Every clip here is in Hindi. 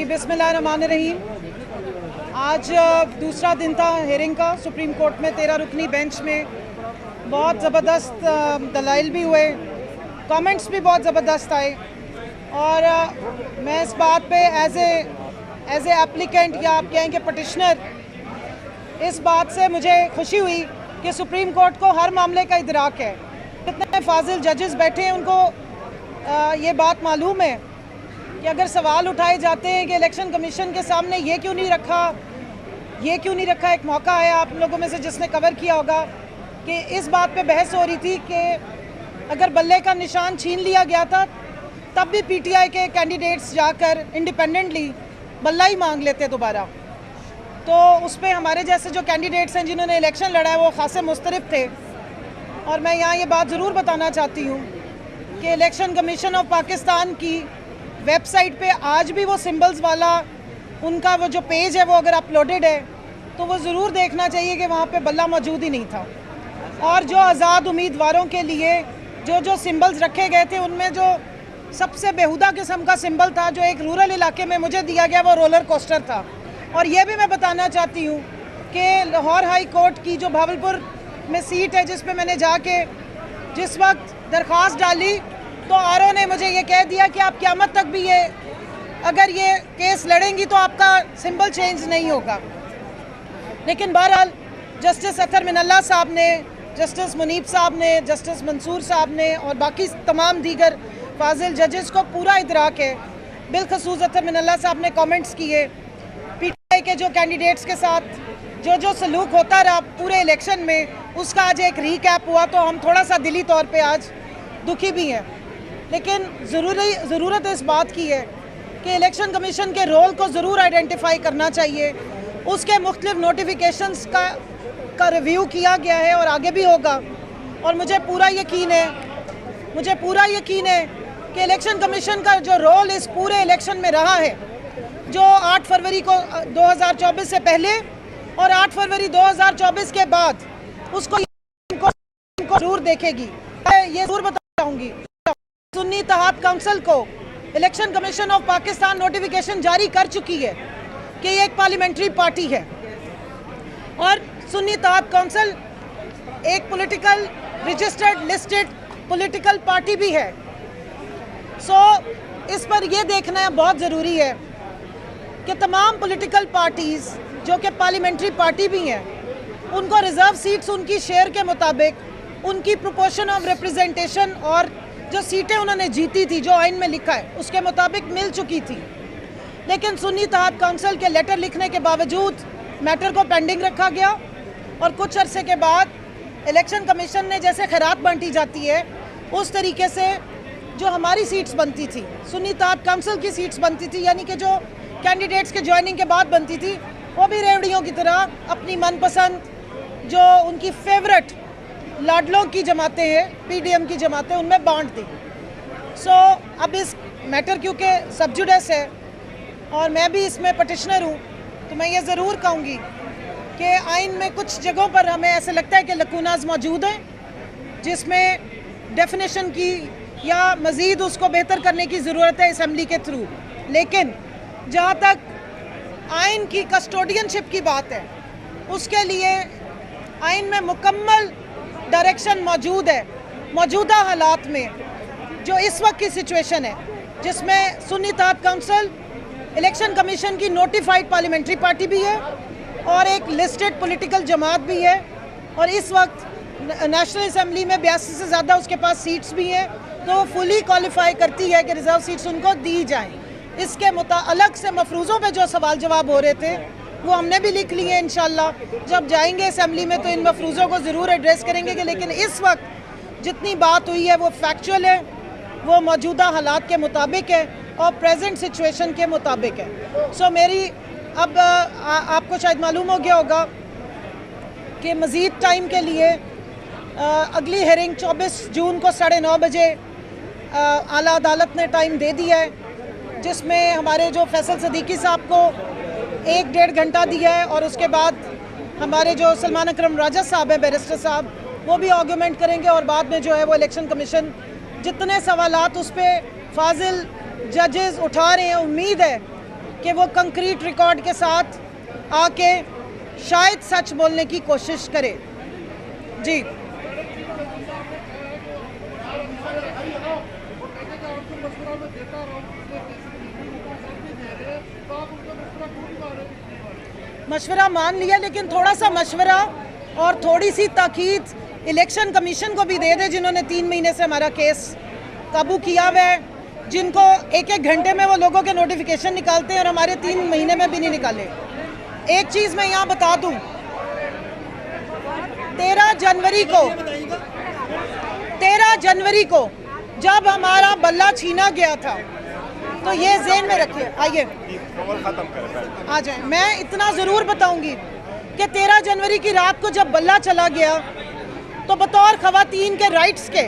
जी बिस्मिल्लाहिर्रहमानिर्रहीम। आज दूसरा दिन था हेयरिंग का सुप्रीम कोर्ट में 13 रुकनी बेंच में। बहुत ज़बरदस्त दलाइल भी हुए, कमेंट्स भी बहुत ज़बरदस्त आए और मैं इस बात पे एज ए एप्लीकेंट या आप कहेंगे पटिशनर, इस बात से मुझे खुशी हुई कि सुप्रीम कोर्ट को हर मामले का इदराक है। कितने फाजिल जजेस बैठे हैं, उनको ये बात मालूम है कि अगर सवाल उठाए जाते हैं कि इलेक्शन कमीशन के सामने ये क्यों नहीं रखा। एक मौका है आप लोगों में से जिसने कवर किया होगा कि इस बात पे बहस हो रही थी कि अगर बल्ले का निशान छीन लिया गया था तब भी पीटीआई के कैंडिडेट्स जाकर इंडिपेंडेंटली बल्ला ही मांग लेते दोबारा। तो उस पर हमारे जैसे जो कैंडिडेट्स हैं जिन्होंने इलेक्शन लड़ा है वो खासे मुस्तरफ थे। और मैं यहाँ ये बात ज़रूर बताना चाहती हूँ कि इलेक्शन कमीशन ऑफ पाकिस्तान की वेबसाइट पे आज भी वो सिंबल्स वाला उनका वो जो पेज है वो अगर अपलोडेड है तो वो ज़रूर देखना चाहिए कि वहाँ पे बल्ला मौजूद ही नहीं था। और जो आज़ाद उम्मीदवारों के लिए जो सिंबल्स रखे गए थे उनमें जो सबसे बेहुदा किस्म का सिंबल था जो एक रूरल इलाके में मुझे दिया गया वो रोलर कोस्टर था। और ये भी मैं बताना चाहती हूँ कि लाहौर हाई कोर्ट की जो भावलपुर में सीट है जिस पे मैंने जाके जिस वक्त दरख्वास्त डाली तो आरओ ने मुझे ये कह दिया कि आप क़यामत तक भी अगर ये केस लड़ेंगी तो आपका सिंबल चेंज नहीं होगा। लेकिन बहरहाल जस्टिस अतर मिनल्ला साहब ने, जस्टिस मुनीब साहब ने, जस्टिस मंसूर साहब ने और बाकी तमाम दीगर फाजिल जजेस को पूरा इदराक है। बिलखसूस अतर मिनल्ला साहब ने कमेंट्स किए। पीटीआई के जो कैंडिडेट्स के साथ जो सलूक होता रहा पूरे इलेक्शन में उसका आज एक रीकैप हुआ तो हम थोड़ा सा दिली तौर पे आज दुखी भी हैं। लेकिन ज़रूरत इस बात की है कि इलेक्शन कमीशन के रोल को ज़रूर आइडेंटिफाई करना चाहिए। उसके मुख्तलिफ नोटिफिकेशंस का रिव्यू किया गया है और आगे भी होगा। और मुझे पूरा यकीन है कि इलेक्शन कमीशन का जो रोल इस पूरे इलेक्शन में रहा है, जो 8 फरवरी को 2024 से पहले और 8 फरवरी 2024 के बाद, उसको जरूर देखेगी। ये जरूर बताऊंगी सुन्नी इत्तेहाद काउंसिल को election commission of Pakistan notification जारी कर चुकी है कि ये एक पार्लियामेंट्री पार्टी है और सुन्नी इत्तेहाद काउंसिल एक political registered listed political party भी है। इस पर यह देखना बहुत ज़रूरी है कि तमाम पॉलिटिकल पार्टीज़ जो कि पार्लियामेंट्री पार्टी भी हैं उनको रिज़र्व सीट्स उनकी शेयर के मुताबिक उनकी प्रोपोर्शन ऑफ रिप्रेजेंटेशन और जो सीटें उन्होंने जीती थी जो आइन में लिखा है उसके मुताबिक मिल चुकी थी। लेकिन सुन्नी इत्तेहाद काउंसिल के लेटर लिखने के बावजूद मैटर को पेंडिंग रखा गया और कुछ अरसे के बाद इलेक्शन कमीशन ने जैसे खैरात बांटी जाती है उस तरीके से जो हमारी सीट्स बनती थी, सुन्नी इत्तेहाद काउंसिल की सीट्स बनती थी, यानी कि जो कैंडिडेट्स के ज्वाइनिंग के बाद बनती थी, वो भी रेवड़ियों की तरह अपनी मनपसंद जो उनकी फेवरेट लाडलों की जमातें हैं, पीडीएम की जमातें, उनमें बांट दी। अब इस मैटर क्योंकि सब जुडिस है और मैं भी इसमें पटिशनर हूँ तो मैं ये ज़रूर कहूँगी कि आइन में कुछ जगहों पर हमें ऐसे लगता है कि लकूनाज मौजूद हैं जिसमें डेफिनेशन की या मज़ीद उसको बेहतर करने की ज़रूरत है असम्बली के थ्रू। लेकिन जहाँ तक आइन की कस्टोडियनशिप की बात है उसके लिए आइन में मुकम्मल डायरेक्शन मौजूद है। मौजूदा हालात में जो इस वक्त की सिचुएशन है जिसमें सुन्नी इत्तेहाद काउंसिल इलेक्शन कमीशन की नोटिफाइड पार्लियामेंट्री पार्टी भी है और एक लिस्टेड पॉलिटिकल जमात भी है और इस वक्त नेशनल असम्बली में 82 से ज़्यादा उसके पास सीट्स भी हैं तो वो फुली क्वालिफाई करती है कि रिज़र्व सीट्स उनको दी जाएँ। इसके अलग से मफरूज़ों पे जो सवाल जवाब हो रहे थे वो हमने भी लिख लिए। इंशाल्लाह जब जाएंगे असम्बली में तो इन मफरूज़ों को ज़रूर एड्रेस करेंगे कि लेकिन इस वक्त जितनी बात हुई है वो फैक्चुअल है, वो मौजूदा हालात के मुताबिक है और प्रेजेंट सिचुएशन के मुताबिक है। मेरी अब आपको शायद मालूम हो गया होगा कि मज़ीद टाइम के लिए अगली हेयरिंग 24 जून को 9:30 बजे आला अदालत ने टाइम दे दिया है जिसमें हमारे जो फैसल सदीकी साहब को 1-1.5 घंटा दिया है और उसके बाद हमारे जो सलमान अकरम राजा साहब हैं, बैरिस्टर साहब, वो भी आर्गूमेंट करेंगे और बाद में जो है वो इलेक्शन कमीशन जितने सवालात उस पर फाजिल जजेस उठा रहे हैं, उम्मीद है कि वो कंक्रीट रिकॉर्ड के साथ आके शायद सच बोलने की कोशिश करे। जी मशवरा मान लिया, लेकिन थोड़ा सा मशवरा और थोड़ी सी ताकीद इलेक्शन कमीशन को भी दे दे, जिन्होंने 3 महीने से हमारा केस काबू किया हुआ है, जिनको एक एक घंटे में वो लोगों के नोटिफिकेशन निकालते हैं और हमारे 3 महीने में भी नहीं निकाले। एक चीज़ मैं यहाँ बता दूँ, 13 जनवरी को जब हमारा बल्ला छीना गया था, तो ये ज़हन में रखिए। आइए आ जाए, मैं इतना ज़रूर बताऊंगी कि 13 जनवरी की रात को जब बल्ला चला गया, तो बतौर ख़वातीन के राइट्स के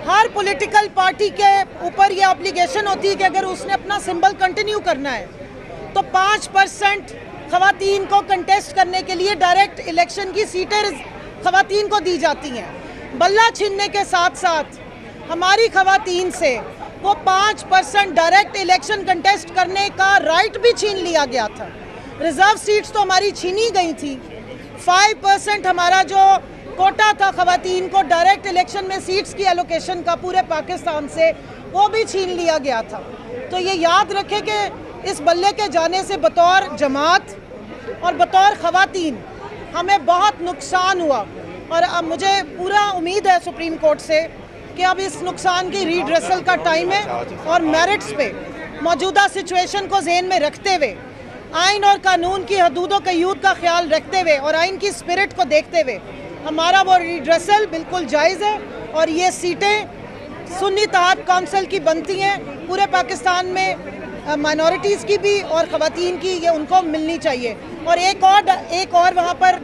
हर पॉलिटिकल पार्टी के ऊपर ये ऑब्लिगेशन होती है कि अगर उसने अपना सिंबल कंटिन्यू करना है तो 5% ख़वातीन को कंटेस्ट करने के लिए डायरेक्ट इलेक्शन की सीटें ख़वातीन को दी जाती हैं। बल्ला छीनने के साथ साथ हमारी ख़वातीन से वो 5% डायरेक्ट इलेक्शन कंटेस्ट करने का राइट भी छीन लिया गया था। रिजर्व सीट्स तो हमारी छीनी गई थी। 5% हमारा जो कोटा था ख़वातीन को डायरेक्ट इलेक्शन में सीट्स की एलोकेशन का पूरे पाकिस्तान से, वो भी छीन लिया गया था। तो ये याद रखें कि इस बल्ले के जाने से बतौर जमात और बतौर ख़वातीन हमें बहुत नुकसान हुआ, और अब मुझे पूरा उम्मीद है सुप्रीम कोर्ट से कि अब इस नुकसान की रीड्रेसल का टाइम है, और मेरिट्स पे मौजूदा सिचुएशन को ज़हन में रखते हुए, आइन और कानून की हदूदों क़यूद का ख्याल रखते हुए और आइन की स्पिरिट को देखते हुए हमारा वो रीड्रेसल बिल्कुल जायज़ है। और ये सीटें सुन्नी तहात काउंसिल की बनती हैं, पूरे पाकिस्तान में माइनॉरिटीज़ की भी और ख़वातीन की, ये उनको मिलनी चाहिए। और एक और वहाँ पर